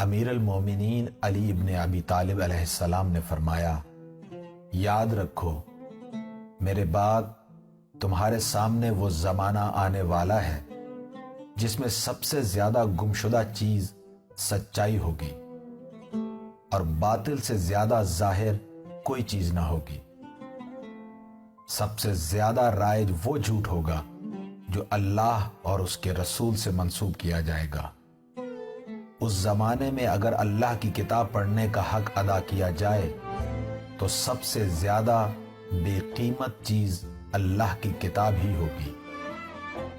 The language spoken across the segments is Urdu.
امیر المومنین علی ابن ابی طالب علیہ السلام نے فرمایا، یاد رکھو میرے بعد تمہارے سامنے وہ زمانہ آنے والا ہے جس میں سب سے زیادہ گمشدہ چیز سچائی ہوگی اور باطل سے زیادہ ظاہر کوئی چیز نہ ہوگی۔ سب سے زیادہ رائج وہ جھوٹ ہوگا جو اللہ اور اس کے رسول سے منسوب کیا جائے گا۔ اس زمانے میں اگر اللہ کی کتاب پڑھنے کا حق ادا کیا جائے تو سب سے زیادہ بے قیمت چیز اللہ کی کتاب ہی ہوگی،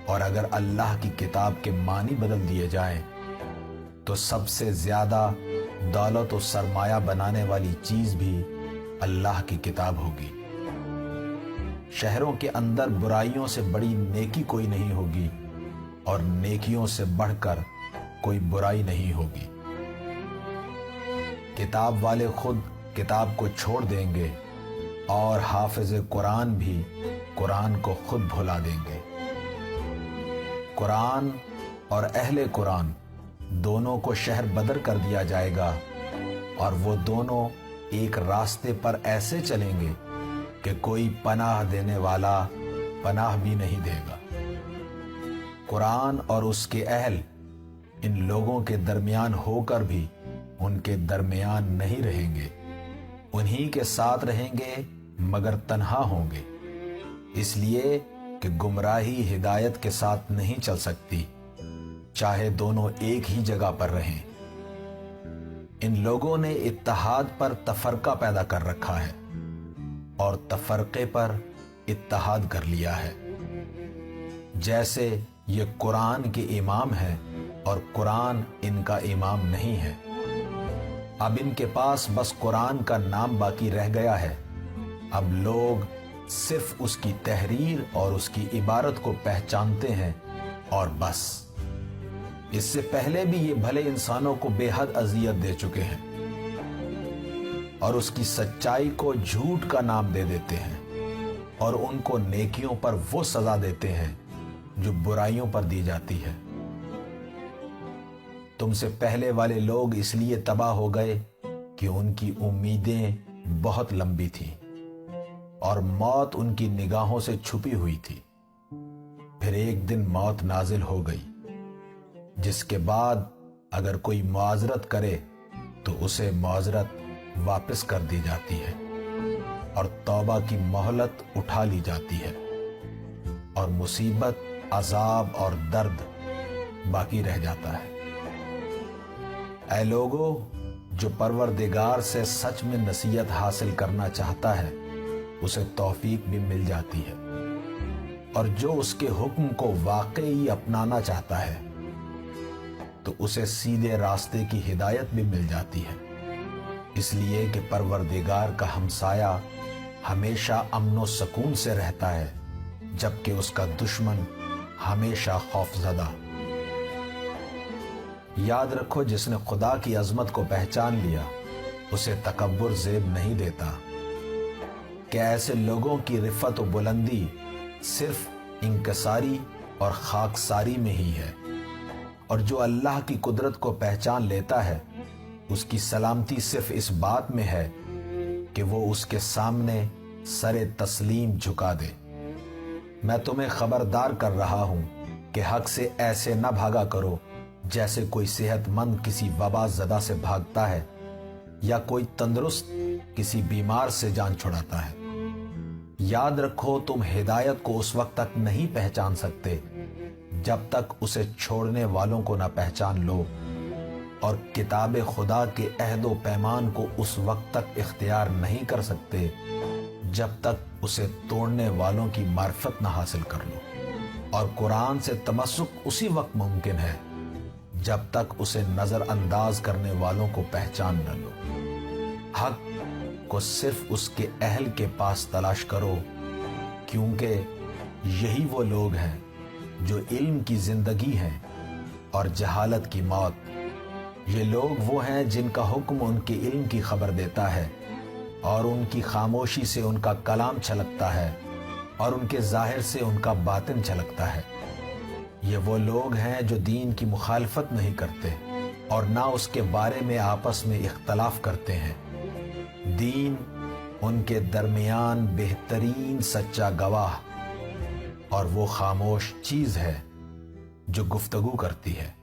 اور اگر اللہ کی کتاب کے معنی بدل دیے جائیں تو سب سے زیادہ دولت و سرمایہ بنانے والی چیز بھی اللہ کی کتاب ہوگی۔ شہروں کے اندر برائیوں سے بڑی نیکی کوئی نہیں ہوگی اور نیکیوں سے بڑھ کر کوئی برائی نہیں ہوگی۔ کتاب والے خود کتاب کو چھوڑ دیں گے اور حافظ قرآن بھی قرآن کو خود بھلا دیں گے۔ قرآن اور اہل قرآن دونوں کو شہر بدر کر دیا جائے گا اور وہ دونوں ایک راستے پر ایسے چلیں گے کہ کوئی پناہ دینے والا پناہ بھی نہیں دے گا۔ قرآن اور اس کے اہل ان لوگوں کے درمیان ہو کر بھی ان کے درمیان نہیں رہیں گے، انہی کے ساتھ رہیں گے مگر تنہا ہوں گے، اس لیے کہ گمراہی ہدایت کے ساتھ نہیں چل سکتی چاہے دونوں ایک ہی جگہ پر رہیں۔ ان لوگوں نے اتحاد پر تفرقہ پیدا کر رکھا ہے اور تفرقے پر اتحاد کر لیا ہے۔ جیسے یہ قرآن کے امام ہیں اور قرآن ان کا امام نہیں ہے، اب ان کے پاس بس قرآن کا نام باقی رہ گیا ہے۔ اب لوگ صرف اس کی تحریر اور اس کی عبارت کو پہچانتے ہیں اور بس۔ اس سے پہلے بھی یہ بھلے انسانوں کو بے حد اذیت دے چکے ہیں اور اس کی سچائی کو جھوٹ کا نام دے دیتے ہیں اور ان کو نیکیوں پر وہ سزا دیتے ہیں جو برائیوں پر دی جاتی ہے۔ تم سے پہلے والے لوگ اس لیے تباہ ہو گئے کہ ان کی امیدیں بہت لمبی تھیں اور موت ان کی نگاہوں سے چھپی ہوئی تھی۔ پھر ایک دن موت نازل ہو گئی، جس کے بعد اگر کوئی معذرت کرے تو اسے معذرت واپس کر دی جاتی ہے اور توبہ کی مہلت اٹھا لی جاتی ہے، اور مصیبت، عذاب اور درد باقی رہ جاتا ہے۔ اے لوگو، جو پروردگار سے سچ میں نصیحت حاصل کرنا چاہتا ہے اسے توفیق بھی مل جاتی ہے، اور جو اس کے حکم کو واقعی اپنانا چاہتا ہے تو اسے سیدھے راستے کی ہدایت بھی مل جاتی ہے، اس لیے کہ پروردگار کا ہمسایہ ہمیشہ امن و سکون سے رہتا ہے، جبکہ اس کا دشمن ہمیشہ خوف زدہ۔ یاد رکھو، جس نے خدا کی عظمت کو پہچان لیا اسے تکبر زیب نہیں دیتا، کہ ایسے لوگوں کی رفعت و بلندی صرف انکساری اور خاکساری میں ہی ہے، اور جو اللہ کی قدرت کو پہچان لیتا ہے اس کی سلامتی صرف اس بات میں ہے کہ وہ اس کے سامنے سر تسلیم جھکا دے۔ میں تمہیں خبردار کر رہا ہوں کہ حق سے ایسے نہ بھاگا کرو جیسے کوئی صحت مند کسی وبا زدہ سے بھاگتا ہے یا کوئی تندرست کسی بیمار سے جان چھڑاتا ہے۔ یاد رکھو، تم ہدایت کو اس وقت تک نہیں پہچان سکتے جب تک اسے چھوڑنے والوں کو نہ پہچان لو، اور کتاب خدا کے عہد و پیمان کو اس وقت تک اختیار نہیں کر سکتے جب تک اسے توڑنے والوں کی معرفت نہ حاصل کر لو، اور قرآن سے تمسک اسی وقت ممکن ہے جب تک اسے نظر انداز کرنے والوں کو پہچان نہ لو۔ حق کو صرف اس کے اہل کے پاس تلاش کرو، کیونکہ یہی وہ لوگ ہیں جو علم کی زندگی ہیں اور جہالت کی موت۔ یہ لوگ وہ ہیں جن کا حکم ان کے علم کی خبر دیتا ہے اور ان کی خاموشی سے ان کا کلام چھلکتا ہے اور ان کے ظاہر سے ان کا باطن چھلکتا ہے۔ یہ وہ لوگ ہیں جو دین کی مخالفت نہیں کرتے اور نہ اس کے بارے میں آپس میں اختلاف کرتے ہیں۔ دین ان کے درمیان بہترین سچا گواہ اور وہ خاموش چیز ہے جو گفتگو کرتی ہے۔